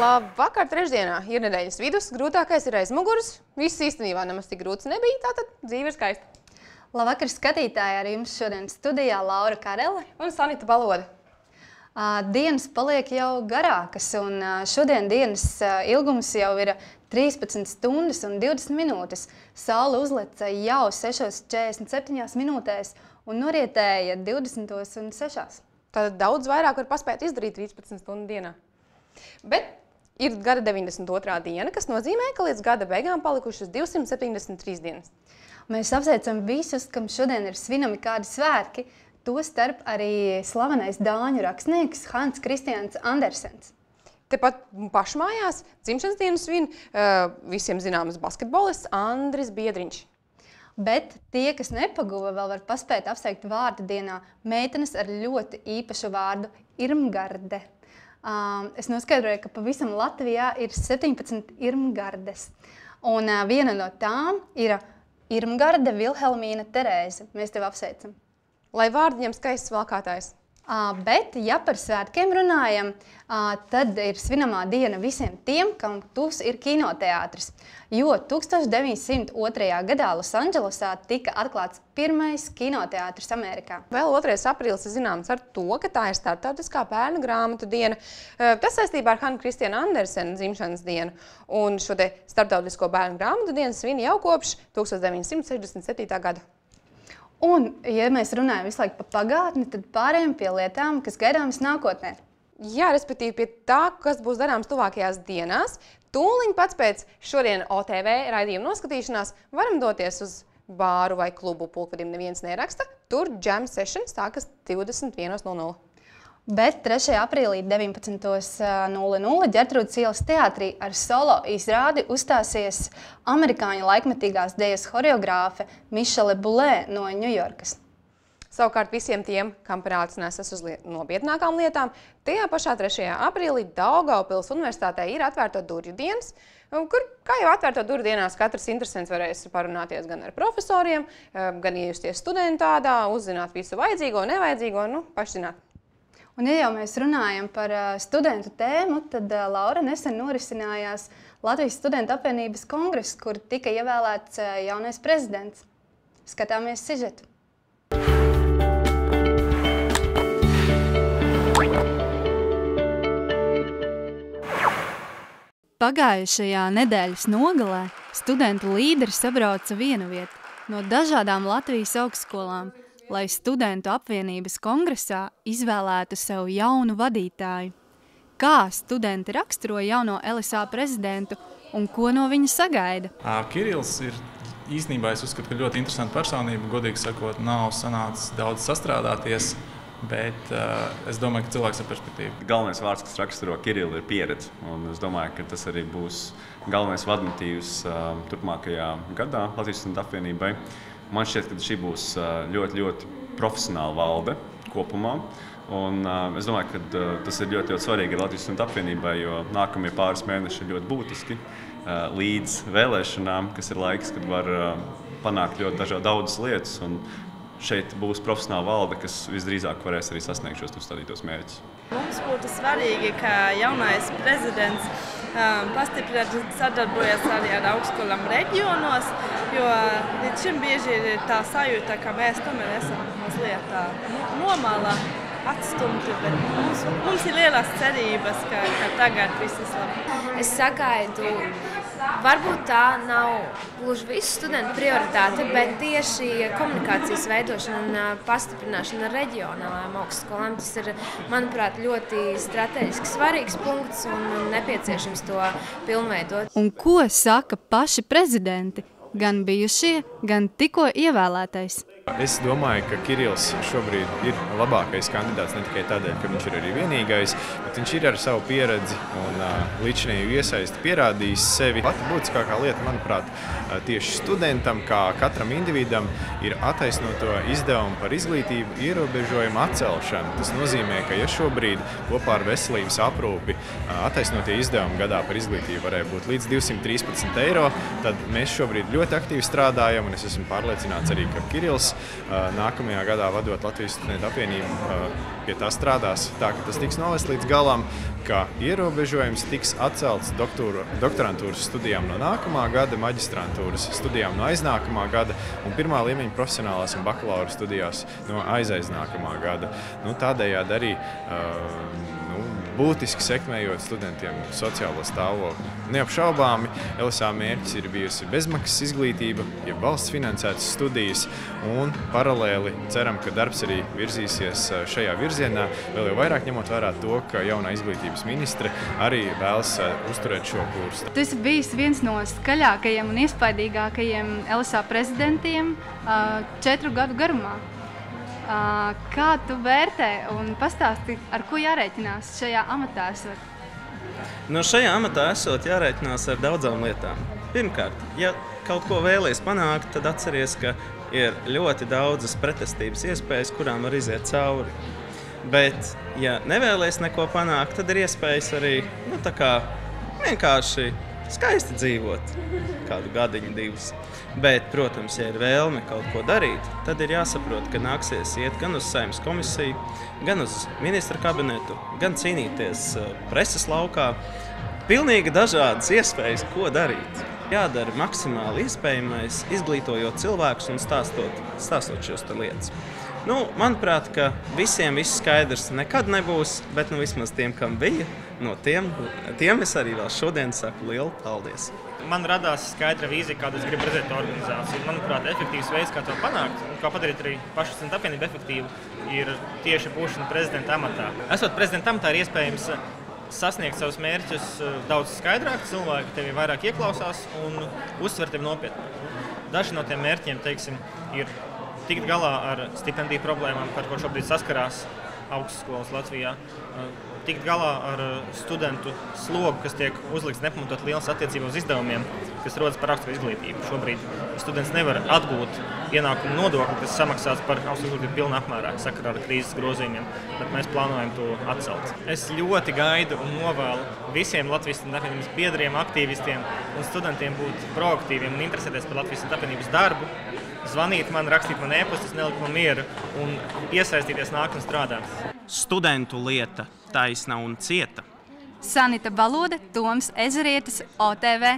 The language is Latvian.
Labvakar trešdienā ir nedēļas vidus, grūtākais ir aiz muguras. Viss īstenībā nemaz tik grūts nebija, tātad dzīve ir skaista. Labvakar skatītāji, ar jums šodien studijā Laura Karele Un Sanita Balode. Dienas paliek jau garākas, un šodien dienas ilgums jau ir 13 stundas un 20 minūtes. Saule uzleca jau 6:47 minūtēs un norietēja 20:06. Tātad daudz vairāk var paspēt izdarīt 13 stundu dienā. Bet ir gada 92. diena, kas nozīmē, ka līdz gada beigām palikušas 273 dienas. Mēs apsveicam visus, kam šodien ir svinami kādi svētki, tostarp arī slavenais dāņu rakstnieks Hans Kristians Andersens. Tepat pašmājās dzimšanas dienu svin visiem zināmas basketbolists Andris Biedriņš. Bet tie, kas nepaguva, vēl var paspēt apsveikt vārdu dienā meitenes ar ļoti īpašu vārdu Irmgarde. Es noskaidroju, ka pavisam Latvijā ir 17 Irmgardes. Un viena no tām ir Irmgarde Vilhelmīna Terēze. Mēs tevi apsveicam. Lai vārdu ņem skaists valkātājs. Bet, ja par svētkiem runājam, tad ir svinamā diena visiem tiem, kam tuvs ir kinoteātris. Jo 1902. gadā Losandželosā tika atklāts pirmais kinoteātris Amerikā. Vēl 2. aprīlis ir zināms ar to, ka tā ir starptautiskā bērnu grāmatu diena. Tas saistībā ar Hansa Kristiana Andersena dzimšanas dienu. Un šo te starptautisko bērnu grāmatu dienu svin jau kopš 1967. gada. Un, ja mēs runājam visu laiku par pagātni, tad pārējām pie lietām, kas gaidāmas nākotnē. Jā, respektīvi pie tā, kas būs darāms tuvākajās dienās. Tūliņ pats pēc šodien OTV raidījuma noskatīšanās varam doties uz bāru vai klubu, pulkvedim neviens neraksta. Tur jam session sākas 21:00. Bet 3. aprīlī 19:00 Ģertrūdes ielas teātrī ar solo izrādi uzstāsies amerikāņu laikmetīgās dejas horeogrāfe Mišele Bulē no Ņujorkas. Savukārt visiem tiem, kam prāts nesas uz nopietnākām lietām, tajā pašā 3. aprīlī Daugavpils universitātē ir atvērto durvju dienas, kur, kā jau atvērto durvju dienās, katrs interesants varēs parunāties gan ar profesoriem, gan iejusties studentu tādā, uzzināt visu vajadzīgo, nevajadzīgo, paši zināt. Un, ja jau mēs runājam par studentu tēmu, tad Laura nesen norisinājās Latvijas studentu apvienības kongress, kur tika ievēlēts jaunais prezidents. Skatāmies sižetu. Pagājušajā nedēļas nogalē studentu līderi sabrauca vienu vietu no dažādām Latvijas augstskolām, lai studentu apvienības kongresā izvēlētu sev jaunu vadītāju. Kā studenti raksturo jauno LSA prezidentu un ko no viņa sagaida? Kirils ir īstenībā, es uzskatu, ka ļoti interesanta personība. Godīgi sakot, nav sanācis daudz sastrādāties, bet es domāju, ka cilvēks ar perspektīvu. Galvenais vārds, kas raksturo Kirilu, ir pieredze. Un es domāju, ka tas arī būs galvenais vadmotīvs turpmākajā gadā Latvijas studentu apvienībai. Man šķiet, ka šī būs ļoti, ļoti profesionāla valde kopumā. Un es domāju, ka tas ir ļoti, ļoti svarīgi Latvijas studentu apvienībai, jo nākamie pāris mēneši ir ļoti būtiski līdz vēlēšanām, kas ir laiks, kad var panākt ļoti daudzas lietas. Un šeit būs profesionāla valde, kas visdrīzāk varēs arī sasniegt šos uzstādītos mērķus. Mums būtu svarīgi, ka jaunais prezidents pastiprināti sadarbojas arī ar augstskolām reģionos, jo līdz šim bieži ir tā sajūta, ka mēs tomēr esam mazliet nomala atstumti, bet mums ir lielas cerības, ka tagad viss ir labi. Es sagaidu, varbūt tā nav gluži visu studentu prioritāte, bet tieši komunikācijas veidošana un pastiprināšana ar reģionālām augstskolām. Tas ir, manuprāt, ļoti strateģiski svarīgs punkts un nepieciešams to pilnveidot. Un ko saka paši prezidenti, gan bijušie, gan tikko ievēlētais? Es domāju, ka Kirils šobrīd ir labākais kandidāts ne tikai tādēļ, ka viņš ir arī vienīgais, bet viņš ir ar savu pieredzi un līdzinēju iesaisti pierādījis sevi. Pati būtiskākā lieta, manuprāt, tieši studentam, kā katram individam, ir attaisnoto izdevumu par izglītību ierobežojumu atcelšanu. Tas nozīmē, ka ja šobrīd kopā ar veselības aprūpi attaisnotie izdevumi gadā par izglītību varēja būt līdz 213 eiro, tad mēs šobrīd ļoti aktīvi strādājam, un es esmu pārliecināts arī, ka Kirils nākamajā gadā vadot Latvijas studentu apvienību pie tā strādās tā, ka tas tiks novests līdz galam, ka ierobežojums tiks atcelts doktorantūras studijām no nākamā gada, maģistrantūras studijām no aiznākamā gada un pirmā līmeņa profesionālās un bakalaura studijās no aiznākamā gada. Tādējādi arī būtiski sekmējot studentiem sociālo stāvokli. Neapšaubāmi LSA mērķis ir bijusi bezmaksas izglītība, ja valsts finansētas studijas, un paralēli ceram, ka darbs arī virzīsies šajā virzienā, vēl jau vairāk ņemot vērā to, ka jaunā izglītības ministre arī vēlas uzturēt šo kursu. Tu esi bijis viens no skaļākajiem un iespaidīgākajiem LSA prezidentiem 4 gadu garumā. Kā tu vērtē un pastāsti, ar ko jārēķinās šajā amatā esot? Šajā amatā esot jārēķinās ar daudzām lietām. Pirmkārt, ja kaut ko vēlies panākt, tad atceries, ka ir ļoti daudzas pretestības iespējas, kurām var iziet cauri. Bet, ja nevēlies neko panākt, tad ir iespējas arī vienkārši skaisti dzīvot kādu gadiņu, 2. Bet, protams, ja ir vēlme kaut ko darīt, tad ir jāsaprot, ka nāksies iet gan uz Saeimas komisiju, gan uz ministra kabinetu, gan cīnīties preses laukā. Pilnīgi dažādas iespējas, ko darīt. Jādara maksimāli iespējamais, izglītojot cilvēkus un stāstot šos lietas. Manuprāt, ka visiem viss skaidrs nekad nebūs, bet vismaz tiem, kam bija, no tiem es arī vēl šodien saku lielu paldies. Man radās skaidra vīzija, kādu es gribu redzēt organizāciju. Manuprāt, efektīvs veids, kā to panākt, un kā padarīt arī pašu studentu apvienību efektīvu, ir tieši būšana prezidenta amatā. Esot prezidenta amatā, ir iespējams sasniegt savus mērķus daudz skaidrāk, cilvēki tevi vairāk ieklausās un uztver tevi nopietnāk. Daži no tiem mērķiem, ir tikt galā ar stipendiju problēmām, par ko šobrīd saskarās augstskolas Latvijā, tikt galā ar studentu slogu, kas tiek uzlikts nepamatot liels attiecībā uz izdevumiem, kas rodas par augstu izglītību. Šobrīd students nevar atgūt ienākumu nodokli, kas samaksāts par augstu izglītību pilnā apmērā sakarā ar krīzes grozījumiem, bet mēs plānojam to atcelt. Es ļoti gaidu un novēlu visiem Latvijas studentu apvienības biedriem, aktīvistiem un studentiem būt proaktīviem un interesēties par Latvijas studentu apvienības darbu, zvanīt man, rakstīt man e-pastus, nelikt man mieru un iesaistīties nākt un strādāt. Studentu lieta taisna un cieta. Sanita Balode, Toms Ezerietis, OTV.